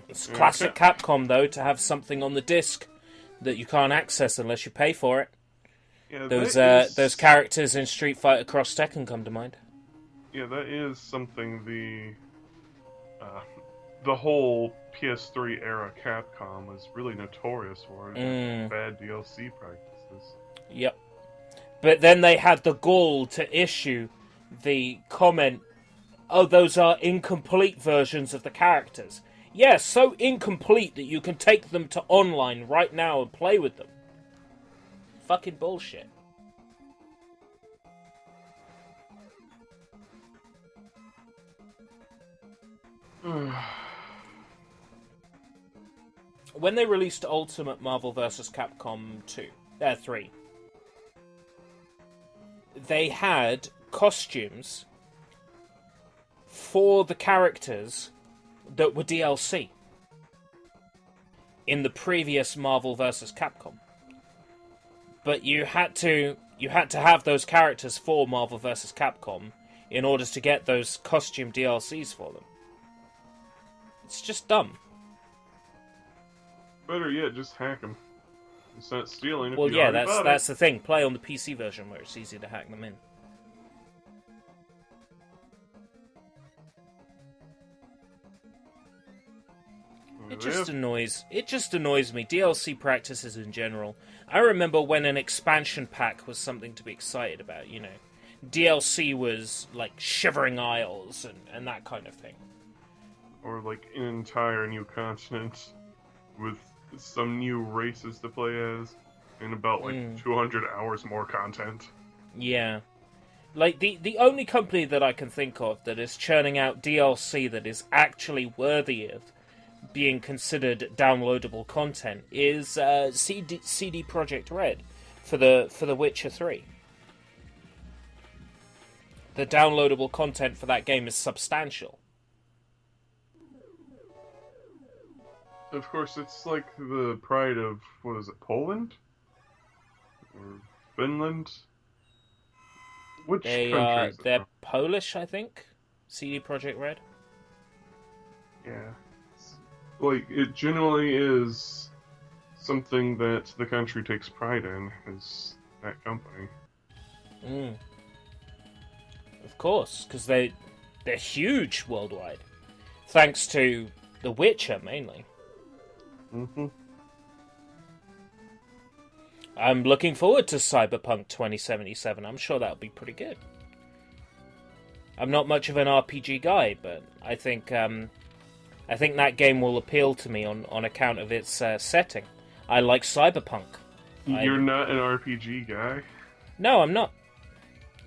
It's classic Capcom, though, to have something on the disc that you can't access unless you pay for it. Yeah, Those characters in Street Fighter Cross Tekken come to mind. Yeah, that is something the whole PS3 era Capcom was really notorious for. Bad DLC practices. Yep. But then they had the gall to issue the comment, oh, those are incomplete versions of the characters. Yeah, so incomplete that you can take them to online right now and play with them. Fucking bullshit. When they released Ultimate Marvel vs. Capcom 3, they had costumes for the characters that were DLC in the previous Marvel vs. Capcom. But you had to have those characters for Marvel vs. Capcom in order to get those costume DLCs for them. It's just dumb. Better yet, just hack them. It's not stealing. Well, yeah, that's the thing. Play on the PC version where it's easy to hack them in. It just annoys me. DLC practices in general. I remember when an expansion pack was something to be excited about, you know. DLC was like Shivering Isles and that kind of thing. Or like an entire new continent with some new races to play as and about like 200 hours more content. Yeah. Like, the only company that I can think of that is churning out DLC that is actually worthy of being considered downloadable content is CD Projekt Red for the Witcher 3. The downloadable content for that game is substantial. Of course, it's like the pride of, what is it, Poland? Or Finland? Which country is it they're from? Polish, I think. CD Projekt Red. Yeah. Like, it genuinely is something that the country takes pride in, is that company. Of course, because they're huge worldwide. Thanks to The Witcher, mainly. I'm looking forward to Cyberpunk 2077. I'm sure that'll be pretty good. I'm not much of an RPG guy, but I think that game will appeal to me on account of its setting. I like Cyberpunk. You're not an RPG guy? No, I'm not.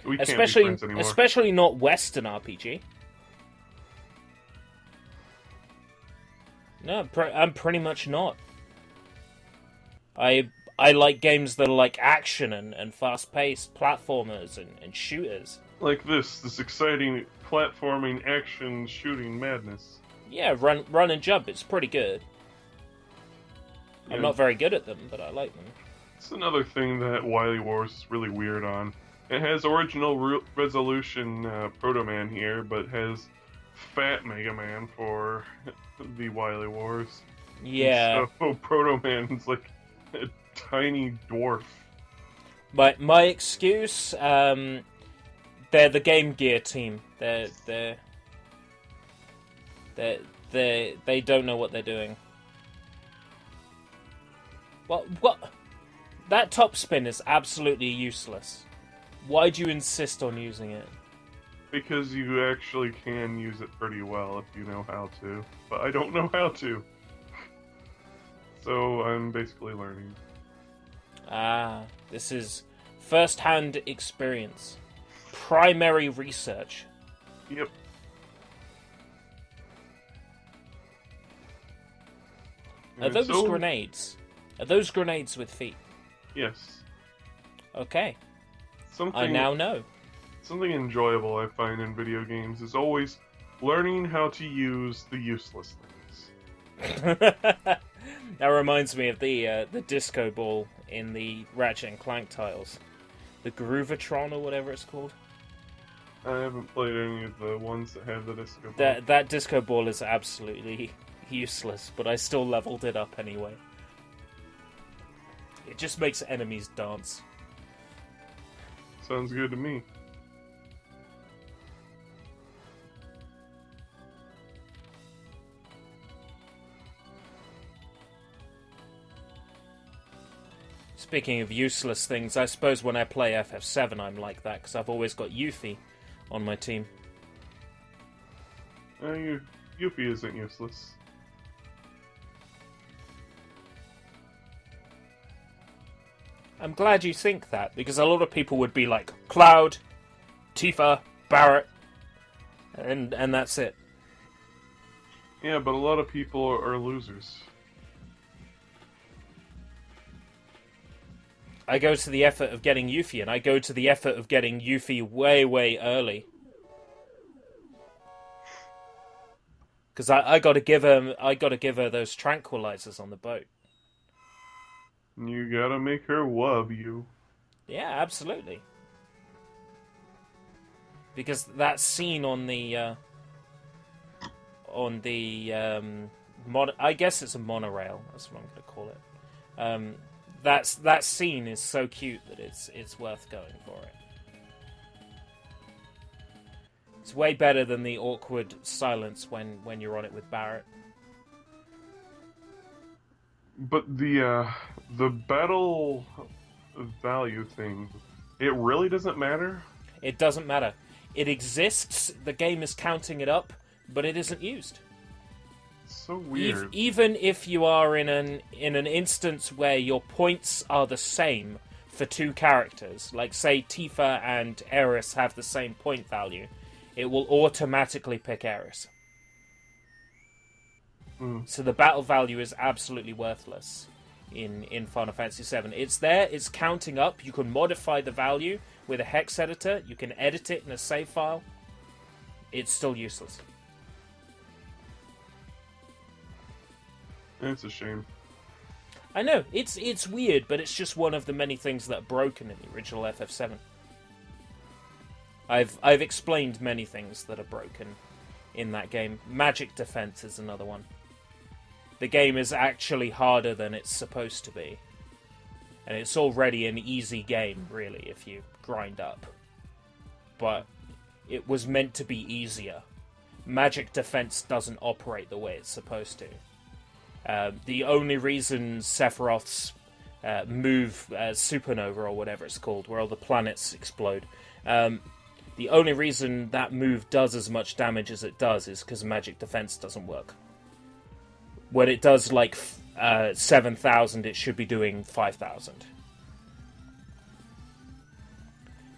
We can't be friends anymore. Especially not Western RPG. No, I'm pretty much not. I like games that are like action and fast-paced platformers and shooters. Like this exciting platforming action shooting madness. Yeah, run and jump. It's pretty good. Yeah. I'm not very good at them, but I like them. It's another thing that Wily Wars is really weird on. It has original resolution Proto Man here, but has Fat Mega Man for the Wily Wars. Yeah. And so Proto Man's like a tiny dwarf. But my excuse, they're the Game Gear team. They don't know what they're doing. What? That top spin is absolutely useless. Why do you insist on using it? Because you actually can use it pretty well if you know how to. But I don't know how to. So I'm basically learning. This is first-hand experience. Primary research. Yep. Are those grenades? Are those grenades with feet? Yes. Okay. I now know. Something enjoyable I find in video games is always learning how to use the useless things. That reminds me of the disco ball in the Ratchet and Clank titles. The Groovatron or whatever it's called. I haven't played any of the ones that have the disco ball. That disco ball is absolutely useless, but I still leveled it up anyway. It just makes enemies dance. Sounds good to me. Speaking of useless things, I suppose when I play FF7 I'm like that, because I've always got Yuffie on my team. Yuffie isn't useless. I'm glad you think that, because a lot of people would be like, Cloud, Tifa, Barret, and that's it. Yeah, but a lot of people are losers. I go to the effort of getting Yuffie, and I go to the effort of getting Yuffie way, way early. Because I gotta give her those tranquilizers on the boat. You gotta make her love you. Yeah, absolutely. Because that scene on the I guess it's a monorail. That's what I'm gonna call it. That scene is so cute that it's worth going for it. It's way better than the awkward silence when you're on it with Barret. But the battle value thing, it really doesn't matter? It doesn't matter. It exists, the game is counting it up, but it isn't used. So weird. Even if you are in an instance where your points are the same for two characters, like say Tifa and Aerith have the same point value, it will automatically pick Aerith. So the battle value is absolutely worthless in Final Fantasy VII. It's there, it's counting up, you can modify the value with a hex editor, you can edit it in a save file. It's still useless. It's a shame. I know, it's weird, but it's just one of the many things that are broken in the original FF7. I've explained many things that are broken in that game. Magic defense is another one. The game is actually harder than it's supposed to be. And it's already an easy game, really, if you grind up. But it was meant to be easier. Magic defense doesn't operate the way it's supposed to. The only reason Sephiroth's move, Supernova or whatever it's called, where all the planets explode, the only reason that move does as much damage as it does is because magic defense doesn't work. When it does like 7,000, it should be doing 5,000.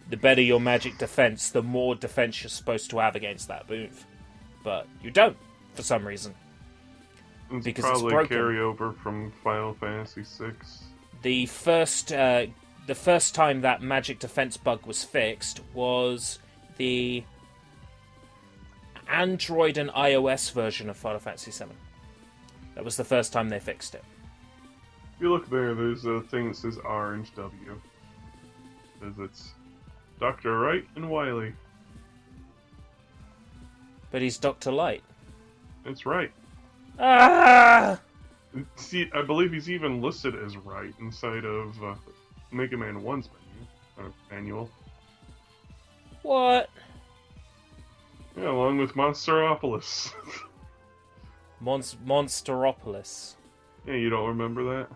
The better your magic defense, the more defense you're supposed to have against that move. But you don't, for some reason. It's because probably it's broken. carryover from Final Fantasy VI. The first time that magic defense bug was fixed was the Android and iOS version of Final Fantasy VII. That was the first time they fixed it. If you look there, there's a thing that says R and W. Says it's Dr. Wright and Wily. But he's Dr. Light. That's right. Ah! See, I believe he's even listed as Wright inside of Mega Man 1's manual. What? Yeah, along with Monsteropolis. Monsteropolis. Yeah, you don't remember that?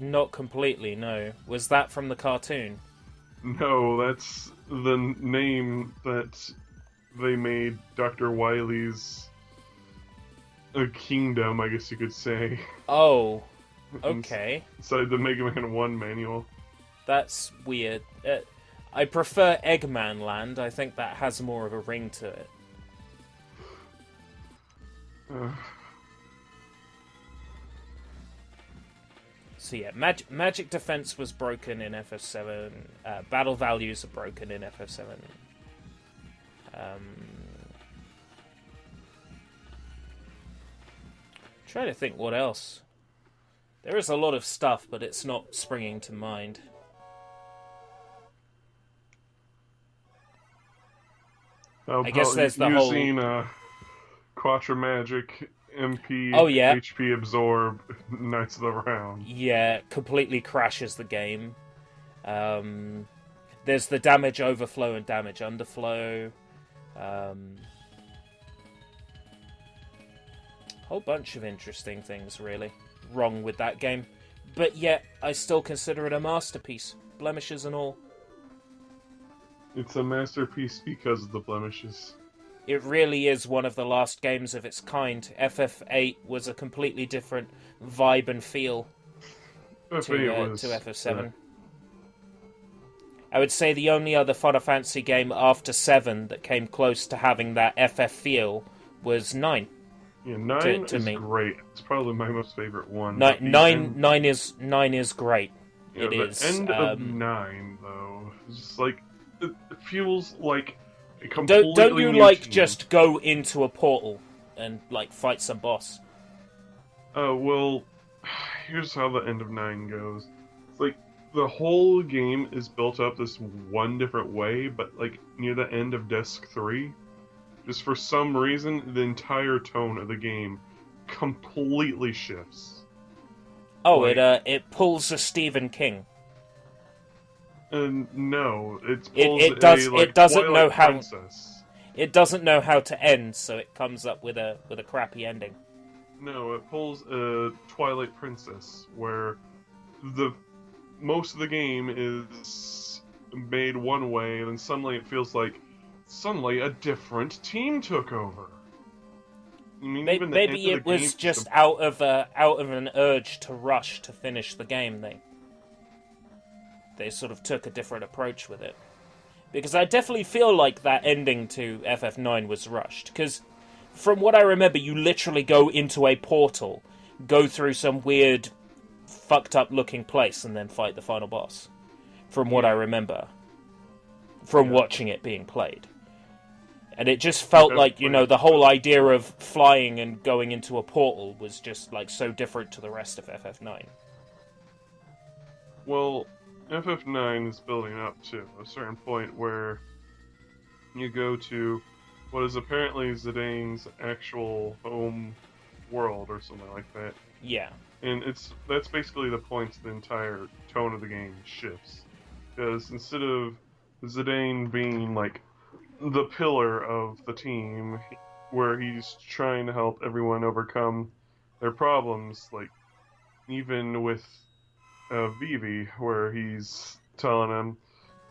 Not completely, no. Was that from the cartoon? No, that's the name that they made Dr. Wily's kingdom, I guess you could say. Oh, okay. Inside the Mega Man 1 manual. That's weird. I prefer Eggman Land. I think that has more of a ring to it. So yeah, magic defense was broken in FF7. Battle values are broken in FF7. Trying to think what else. There is a lot of stuff, but it's not springing to mind. How I guess about there's the using whole... Quattro Magic, MP, Oh yeah, HP Absorb, Knights of the Round. yeah, completely crashes the game. There's the damage overflow and damage underflow. Whole bunch of interesting things, really, wrong with that game. But yet, I still consider it a masterpiece, blemishes and all. It's a masterpiece because of the blemishes. It really is one of the last games of its kind. FF8 was a completely different vibe and feel to FF7. I would say the only other Final Fantasy game after 7 that came close to having that FF feel was 9. Yeah, 9 to is me. great. It's probably my most favorite one. 9 is great. Yeah, It the is. end of 9, though, is just like it feels like a completely Don't you new like team. just go into a portal and like fight some boss? Well, here's how the end of 9 goes. It's like the whole game is built up this one different way, but like near the end of Disc 3, just for some reason, the entire tone of the game completely shifts. Oh, Like- it pulls a Stephen King. No, it It- pulls it does- a like it doesn't Twilight know how- Princess. It doesn't know how to end, so it comes up with a crappy ending. No, it pulls a Twilight Princess, where the most of the game is made one way, and then suddenly it feels like suddenly a different team took over. I mean, even the end Maybe of it the was game just out of an urge to rush to finish the game. They sort of took a different approach with it, because I definitely feel like that ending to FF9 was rushed. Because from what I remember, you literally go into a portal, go through some weird, fucked up looking place, and then fight the final boss. From what I remember, from watching it being played. And it just felt like, the whole idea of flying and going into a portal was just, like, so different to the rest of FF9. Well, FF9 is building up to a certain point where you go to what is apparently Zidane's actual home world or something like that. Yeah. And that's basically the point the entire tone of the game shifts. Because instead of Zidane being like the pillar of the team, where he's trying to help everyone overcome their problems, like even with Vivi, where he's telling him,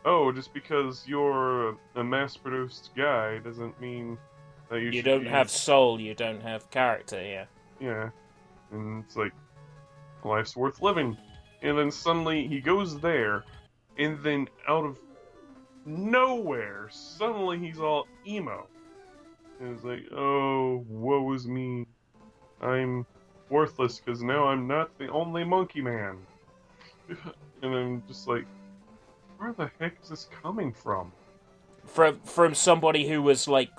"Oh, just because you're a mass-produced guy doesn't mean that you should don't be..." have soul, you don't have character, yeah. Yeah, and it's like, life's worth living. And then suddenly he goes there, and then out of nowhere, suddenly he's all emo. And it's like, oh, woe is me. I'm worthless because now I'm not the only monkey man. And I'm just like, where the heck is this coming from? From somebody who was, like,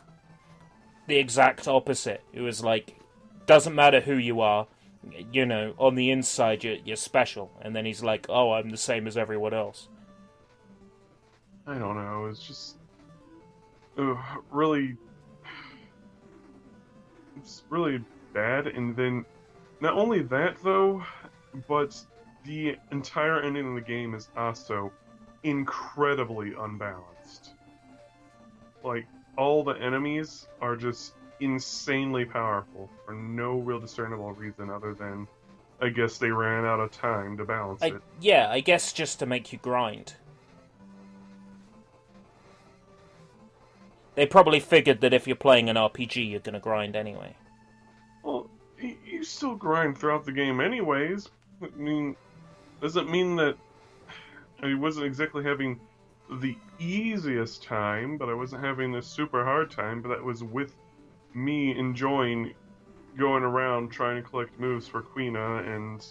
the exact opposite. Who was like, doesn't matter who you are, on the inside you're special. And then he's like, oh, I'm the same as everyone else. I don't know, it's just... really... It's really bad, and then... Not only that, though, but the entire ending of the game is also incredibly unbalanced. Like, all the enemies are just insanely powerful for no real discernible reason other than, I guess they ran out of time to balance it. Yeah, I guess just to make you grind. They probably figured that if you're playing an RPG, you're gonna grind anyway. Well, you still grind throughout the game anyways. I mean, does it mean that I wasn't exactly having the easiest time, but I wasn't having this super hard time, but that was with me enjoying going around trying to collect moves for Quina and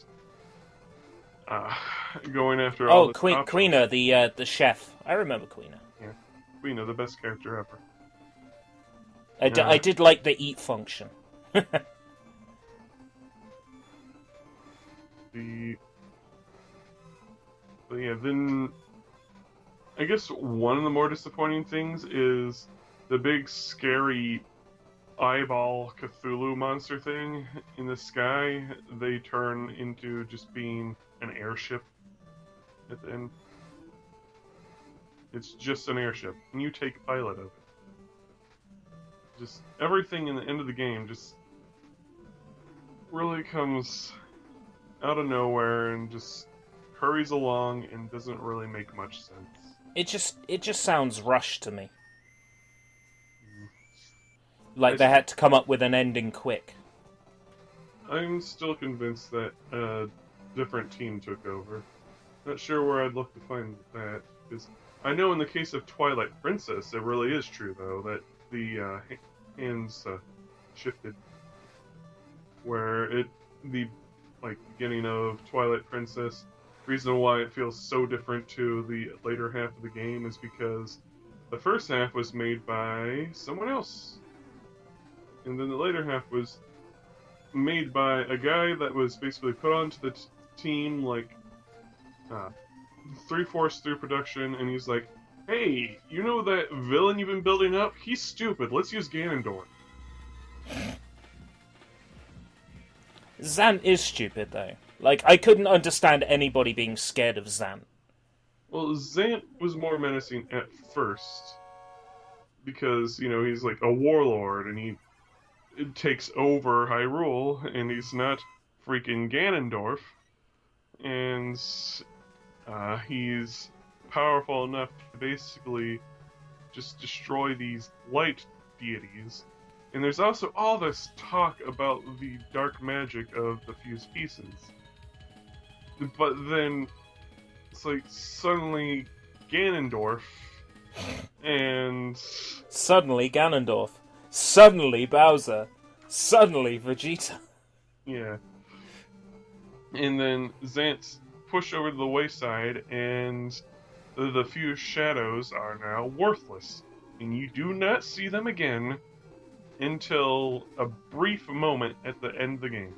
going after all the Quina, the chef. I remember Quina. Yeah, Quina, the best character ever. I did like the eat function. But yeah, then I guess one of the more disappointing things is the big scary eyeball Cthulhu monster thing in the sky, they turn into just being an airship at the end. It's just an airship, and you take pilot of it. Just everything in the end of the game just really comes out of nowhere and just hurries along and doesn't really make much sense. It just sounds rushed to me. Like they had to come up with an ending quick. I'm still convinced that a different team took over. Not sure where I'd look to find that, because I know in the case of Twilight Princess, it really is true, though, that the hands shifted. Where the beginning of Twilight Princess, reason why it feels so different to the later half of the game is because the first half was made by someone else. And then the later half was made by a guy that was basically put onto the team like 3/4 through production, and he's like, "Hey, you know that villain you've been building up? He's stupid. Let's use Ganondorf." Zant is stupid, though. Like, I couldn't understand anybody being scared of Zant. Well, Zant was more menacing at first because, you know, he's like a warlord and he takes over Hyrule, and he's not freaking Ganondorf, and he's powerful enough to basically just destroy these light deities. And there's also all this talk about the dark magic of the fused pieces. But then it's like suddenly Ganondorf and Suddenly Ganondorf. Suddenly Bowser. Suddenly Vegeta. yeah. And then Zant's pushed over to the wayside, and the fused shadows are now worthless. And you do not see them again until a brief moment at the end of the game,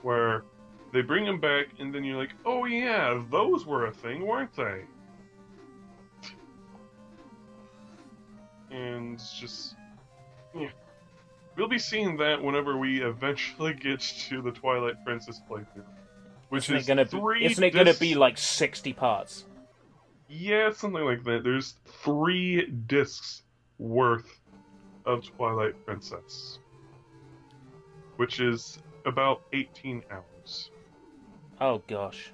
where they bring them back, and then you're like, oh yeah, those were a thing, weren't they? And it's just, yeah. We'll be seeing that whenever we eventually get to the Twilight Princess playthrough. Which Isn't it gonna be like 60 parts? Yeah, something like that. There's 3 discs worth of Twilight Princess, which is about 18 hours. Oh gosh.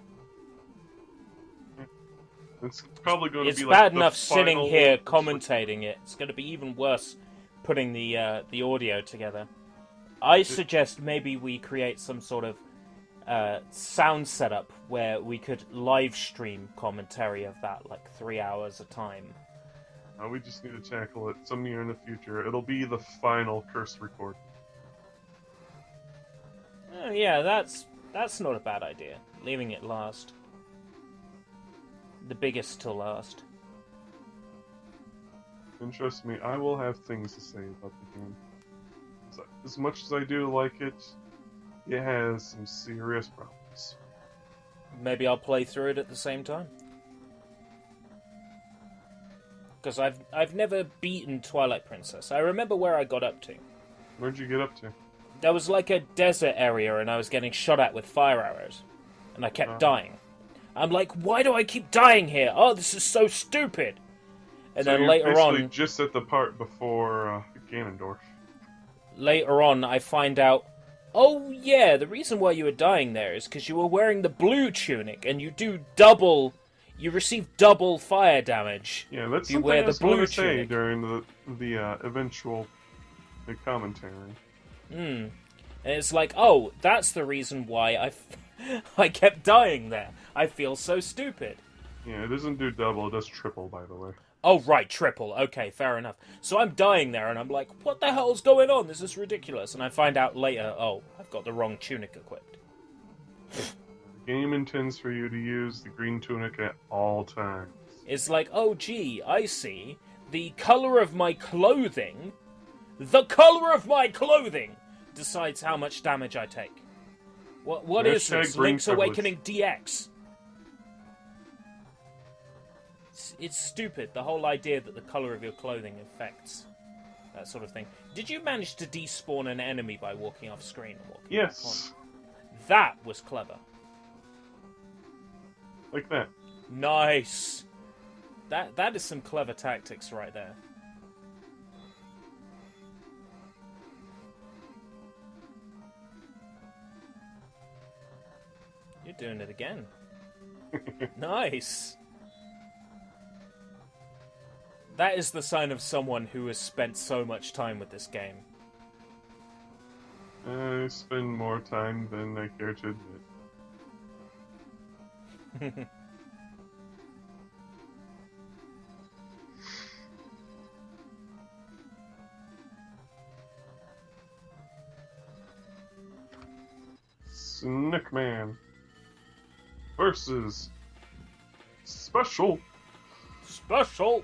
It's probably going to be like It's bad the enough sitting final here commentating it. It's going to be even worse putting the audio together. I suggest maybe we create some sort of sound setup where we could live stream commentary of that, like 3 hours a time. We just need to tackle it some year in the future. It'll be the final curse record. Yeah, that's not a bad idea. Leaving it last. The biggest to last. And trust me, I will have things to say about the game. As much as I do like it, it has some serious problems. Maybe I'll play through it at the same time. Because I've never beaten Twilight Princess. I remember where I got up to. Where'd you get up to? There was like a desert area and I was getting shot at with fire arrows. And I kept dying. I'm like, why do I keep dying here? Oh, this is so stupid! And so then you're later basically on... just at the part before Ganondorf. Later on, I find out, oh yeah, the reason why you were dying there is because you were wearing the blue tunic and you receive double fire damage. Yeah, that's if you something wear I the was blue going to say tunic. during the eventual commentary. And it's like, oh, that's the reason why I kept dying there. I feel so stupid. Yeah, it doesn't do double, it does triple, by the way. Oh, right, triple. Okay, fair enough. So I'm dying there, and I'm like, what the hell's going on? This is ridiculous. And I find out later, oh, I've got the wrong tunic equipped. The game intends for you to use the green tunic at all times. It's like, oh, gee, I see. The colour of my clothing... The colour of my clothing decides how much damage I take. What is this? Link's Awakening DX. It's stupid, the whole idea that the colour of your clothing affects that sort of thing. Did you manage to despawn an enemy by walking off screen and walking Yes. back on? That was clever. Like that. Nice. That is some clever tactics right there. You're doing it again. Nice. That is the sign of someone who has spent so much time with this game. I spend more time than I care to admit. Snickman versus Special. Special.